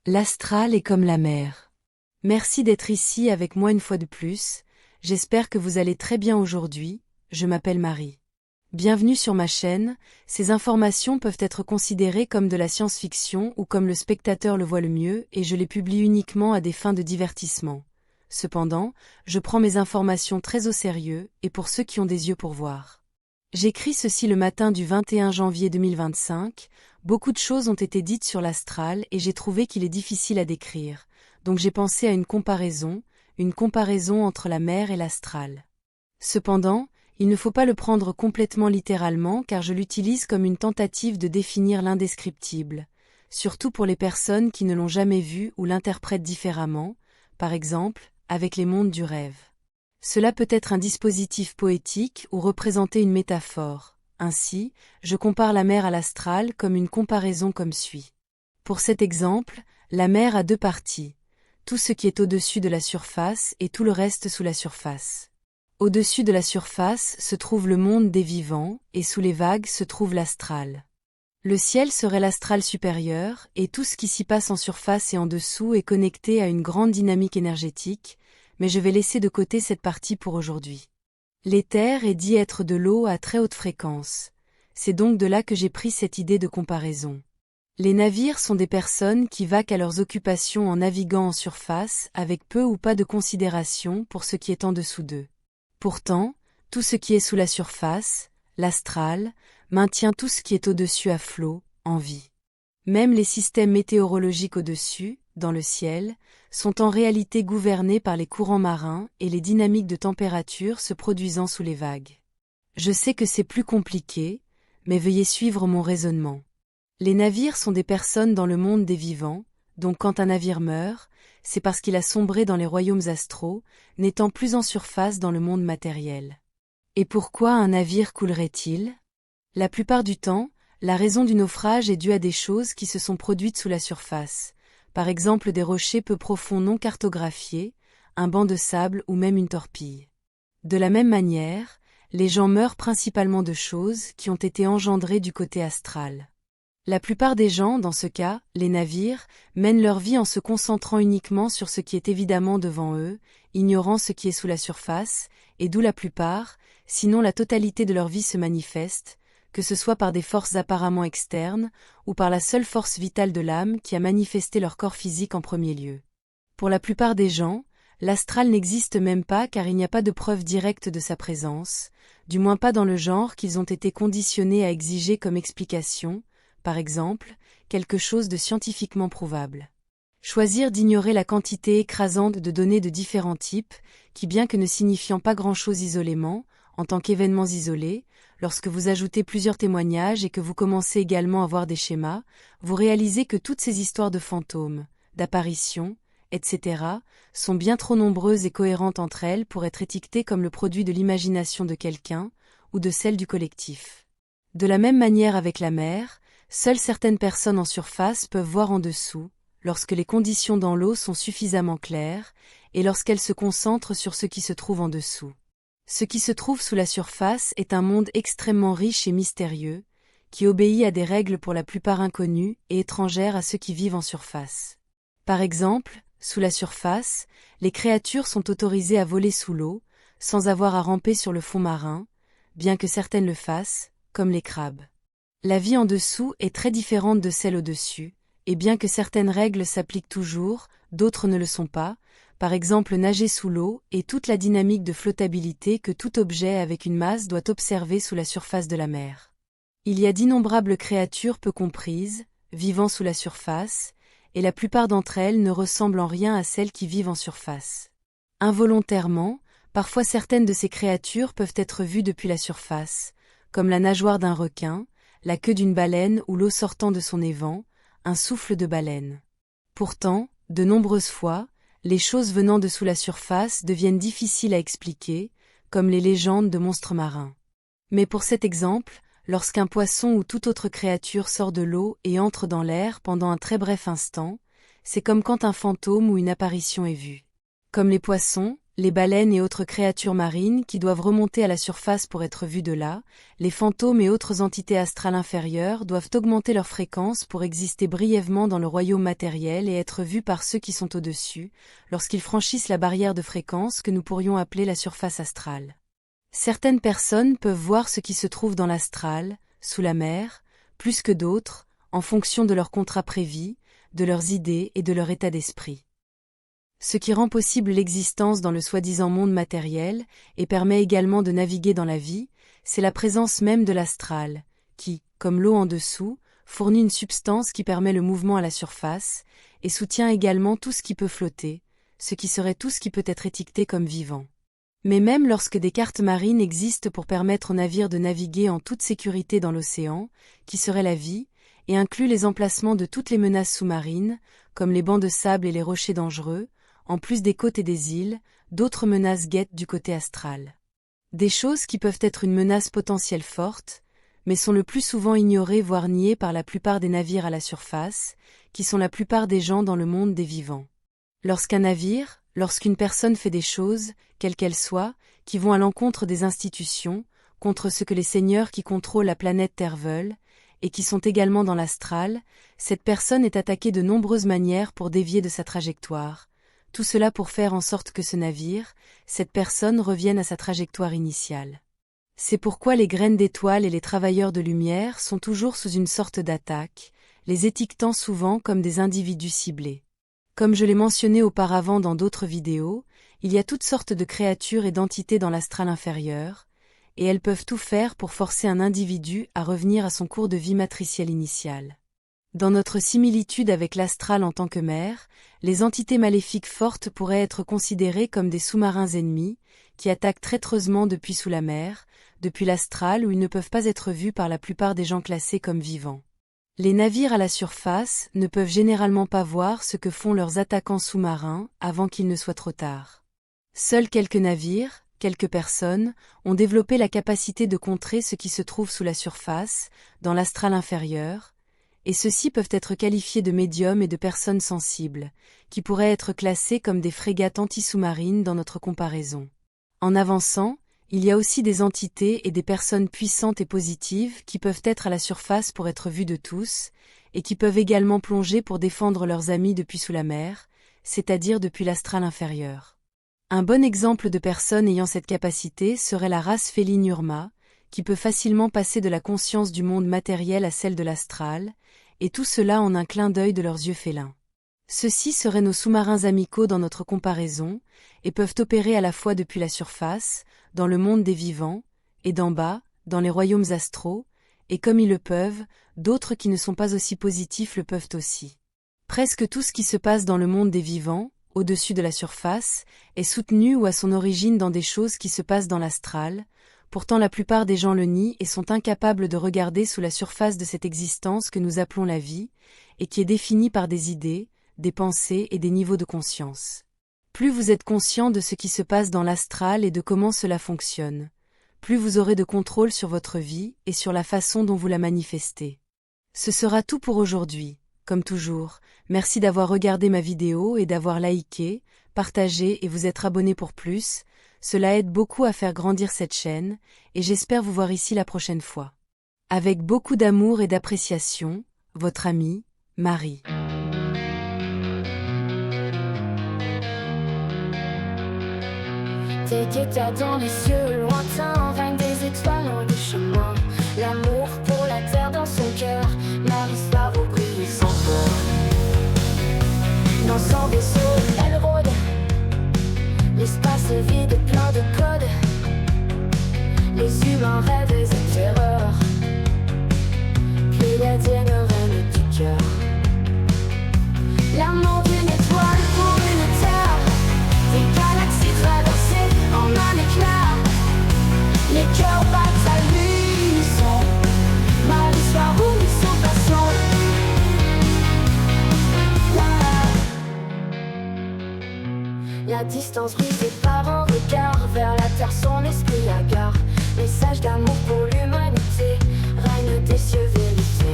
L'astral est comme la mer. Merci d'être ici avec moi une fois de plus, j'espère que vous allez très bien aujourd'hui, je m'appelle Marie. Bienvenue sur ma chaîne, ces informations peuvent être considérées comme de la science-fiction ou comme le spectateur le voit le mieux et je les publie uniquement à des fins de divertissement. Cependant, je prends mes informations très au sérieux et pour ceux qui ont des yeux pour voir. J'écris ceci le matin du 21 janvier 2025, beaucoup de choses ont été dites sur l'astral et j'ai trouvé qu'il est difficile à décrire, donc j'ai pensé à une comparaison entre la mer et l'astral. Cependant, il ne faut pas le prendre complètement littéralement car je l'utilise comme une tentative de définir l'indescriptible, surtout pour les personnes qui ne l'ont jamais vu ou l'interprètent différemment, par exemple, avec les mondes du rêve. Cela peut être un dispositif poétique ou représenter une métaphore. Ainsi, je compare la mer à l'astral comme une comparaison comme suit. Pour cet exemple, la mer a deux parties. Tout ce qui est au-dessus de la surface et tout le reste sous la surface. Au-dessus de la surface se trouve le monde des vivants, et sous les vagues se trouve l'astral. Le ciel serait l'astral supérieur, et tout ce qui s'y passe en surface et en dessous est connecté à une grande dynamique énergétique, mais je vais laisser de côté cette partie pour aujourd'hui. L'éther est dit être de l'eau à très haute fréquence. C'est donc de là que j'ai pris cette idée de comparaison. Les navires sont des personnes qui vaquent à leurs occupations en naviguant en surface avec peu ou pas de considération pour ce qui est en dessous d'eux. Pourtant, tout ce qui est sous la surface, l'astral, maintient tout ce qui est au-dessus à flot, en vie. Même les systèmes météorologiques au-dessus, dans le ciel, sont en réalité gouvernés par les courants marins et les dynamiques de température se produisant sous les vagues. Je sais que c'est plus compliqué, mais veuillez suivre mon raisonnement. Les navires sont des personnes dans le monde des vivants, donc quand un navire meurt, c'est parce qu'il a sombré dans les royaumes astraux, n'étant plus en surface dans le monde matériel. Et pourquoi un navire coulerait-il? La plupart du temps, la raison du naufrage est due à des choses qui se sont produites sous la surface, par exemple des rochers peu profonds non cartographiés, un banc de sable ou même une torpille. De la même manière, les gens meurent principalement de choses qui ont été engendrées du côté astral. La plupart des gens, dans ce cas, les navires, mènent leur vie en se concentrant uniquement sur ce qui est évidemment devant eux, ignorant ce qui est sous la surface, et d'où la plupart, sinon la totalité de leur vie se manifeste, que ce soit par des forces apparemment externes, ou par la seule force vitale de l'âme qui a manifesté leur corps physique en premier lieu. Pour la plupart des gens, l'astral n'existe même pas car il n'y a pas de preuve directe de sa présence, du moins pas dans le genre qu'ils ont été conditionnés à exiger comme explication, par exemple, quelque chose de scientifiquement prouvable. Choisir d'ignorer la quantité écrasante de données de différents types, qui bien que ne signifiant pas grand-chose isolément, en tant qu'événements isolés, lorsque vous ajoutez plusieurs témoignages et que vous commencez également à voir des schémas, vous réalisez que toutes ces histoires de fantômes, d'apparitions, etc., sont bien trop nombreuses et cohérentes entre elles pour être étiquetées comme le produit de l'imagination de quelqu'un, ou de celle du collectif. De la même manière avec la mer, seules certaines personnes en surface peuvent voir en dessous, lorsque les conditions dans l'eau sont suffisamment claires, et lorsqu'elles se concentrent sur ce qui se trouve en dessous. Ce qui se trouve sous la surface est un monde extrêmement riche et mystérieux, qui obéit à des règles pour la plupart inconnues et étrangères à ceux qui vivent en surface. Par exemple, sous la surface, les créatures sont autorisées à voler sous l'eau, sans avoir à ramper sur le fond marin, bien que certaines le fassent, comme les crabes. La vie en dessous est très différente de celle au-dessus, et bien que certaines règles s'appliquent toujours, d'autres ne le sont pas, par exemple nager sous l'eau et toute la dynamique de flottabilité que tout objet avec une masse doit observer sous la surface de la mer. Il y a d'innombrables créatures peu comprises, vivant sous la surface, et la plupart d'entre elles ne ressemblent en rien à celles qui vivent en surface. Involontairement, parfois certaines de ces créatures peuvent être vues depuis la surface, comme la nageoire d'un requin, la queue d'une baleine ou l'eau sortant de son évent, un souffle de baleine. Pourtant, de nombreuses fois, les choses venant de sous la surface deviennent difficiles à expliquer, comme les légendes de monstres marins. Mais pour cet exemple, lorsqu'un poisson ou toute autre créature sort de l'eau et entre dans l'air pendant un très bref instant, c'est comme quand un fantôme ou une apparition est vue. Comme les poissons, les baleines et autres créatures marines qui doivent remonter à la surface pour être vues de là, les fantômes et autres entités astrales inférieures doivent augmenter leur fréquence pour exister brièvement dans le royaume matériel et être vus par ceux qui sont au-dessus, lorsqu'ils franchissent la barrière de fréquence que nous pourrions appeler la surface astrale. Certaines personnes peuvent voir ce qui se trouve dans l'astral, sous la mer, plus que d'autres, en fonction de leur contrat prévit, de leurs idées et de leur état d'esprit. Ce qui rend possible l'existence dans le soi-disant monde matériel et permet également de naviguer dans la vie, c'est la présence même de l'astral, qui, comme l'eau en dessous, fournit une substance qui permet le mouvement à la surface, et soutient également tout ce qui peut flotter, ce qui serait tout ce qui peut être étiqueté comme vivant. Mais même lorsque des cartes marines existent pour permettre aux navires de naviguer en toute sécurité dans l'océan, qui serait la vie, et inclut les emplacements de toutes les menaces sous-marines, comme les bancs de sable et les rochers dangereux, en plus des côtes et des îles, d'autres menaces guettent du côté astral. Des choses qui peuvent être une menace potentielle forte, mais sont le plus souvent ignorées voire niées par la plupart des navires à la surface, qui sont la plupart des gens dans le monde des vivants. Lorsqu'un navire, lorsqu'une personne fait des choses, quelles qu'elles soient, qui vont à l'encontre des institutions, contre ce que les seigneurs qui contrôlent la planète Terre veulent, et qui sont également dans l'astral, cette personne est attaquée de nombreuses manières pour dévier de sa trajectoire. Tout cela pour faire en sorte que ce navire, cette personne revienne à sa trajectoire initiale. C'est pourquoi les graines d'étoiles et les travailleurs de lumière sont toujours sous une sorte d'attaque, les étiquetant souvent comme des individus ciblés. Comme je l'ai mentionné auparavant dans d'autres vidéos, il y a toutes sortes de créatures et d'entités dans l'astral inférieur, et elles peuvent tout faire pour forcer un individu à revenir à son cours de vie matriciel initial. Dans notre similitude avec l'astral en tant que mer, les entités maléfiques fortes pourraient être considérées comme des sous-marins ennemis, qui attaquent traîtreusement depuis sous la mer, depuis l'astral où ils ne peuvent pas être vus par la plupart des gens classés comme vivants. Les navires à la surface ne peuvent généralement pas voir ce que font leurs attaquants sous-marins avant qu'il ne soit trop tard. Seuls quelques navires, quelques personnes, ont développé la capacité de contrer ce qui se trouve sous la surface, dans l'astral inférieur, et ceux-ci peuvent être qualifiés de médiums et de personnes sensibles, qui pourraient être classées comme des frégates anti-sous-marines dans notre comparaison. En avançant, il y a aussi des entités et des personnes puissantes et positives qui peuvent être à la surface pour être vues de tous, et qui peuvent également plonger pour défendre leurs amis depuis sous la mer, c'est-à-dire depuis l'astral inférieur. Un bon exemple de personne ayant cette capacité serait la race féline Urma, qui peut facilement passer de la conscience du monde matériel à celle de l'astral, et tout cela en un clin d'œil de leurs yeux félins. Ceux-ci seraient nos sous-marins amicaux dans notre comparaison, et peuvent opérer à la fois depuis la surface, dans le monde des vivants, et d'en bas, dans les royaumes astraux, et comme ils le peuvent, d'autres qui ne sont pas aussi positifs le peuvent aussi. Presque tout ce qui se passe dans le monde des vivants, au-dessus de la surface, est soutenu ou à son origine dans des choses qui se passent dans l'astral. Pourtant la plupart des gens le nient et sont incapables de regarder sous la surface de cette existence que nous appelons la vie, et qui est définie par des idées, des pensées et des niveaux de conscience. Plus vous êtes conscient de ce qui se passe dans l'astral et de comment cela fonctionne, plus vous aurez de contrôle sur votre vie et sur la façon dont vous la manifestez. Ce sera tout pour aujourd'hui. Comme toujours, merci d'avoir regardé ma vidéo et d'avoir liké, partagé et vous être abonné pour plus. Cela aide beaucoup à faire grandir cette chaîne, et j'espère vous voir ici la prochaine fois. Avec beaucoup d'amour et d'appréciation, votre amie, Marie. Tes guetteurs dans les cieux lointains, règne des étoiles loin du chemin. L'amour pour la terre dans son cœur, Marie va vous briller sans peur. Dans son vaisseau, elle rôde l'espace vide plein de codes. Les humains rêvent et terreur, puis la digne reine du cœur. L'amour d'une étoile pour une terre, des galaxies traversées en un éclair. Les cœurs battent à l'unisson, Marie soit rouge sans passion. La distance brisée par un regard, vers la terre son esprit hagard. Message d'amour pour l'humanité, règne des cieux vérité.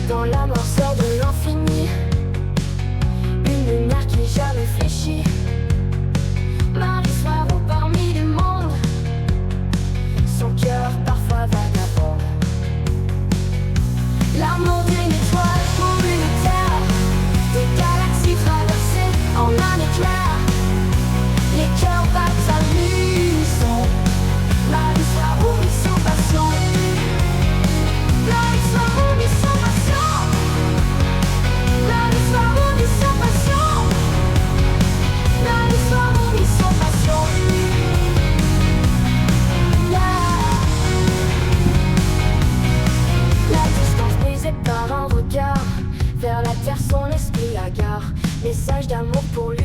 Dans la noirceur de l'infini, une lumière qui jamais fléchit. message d'amour pour lui.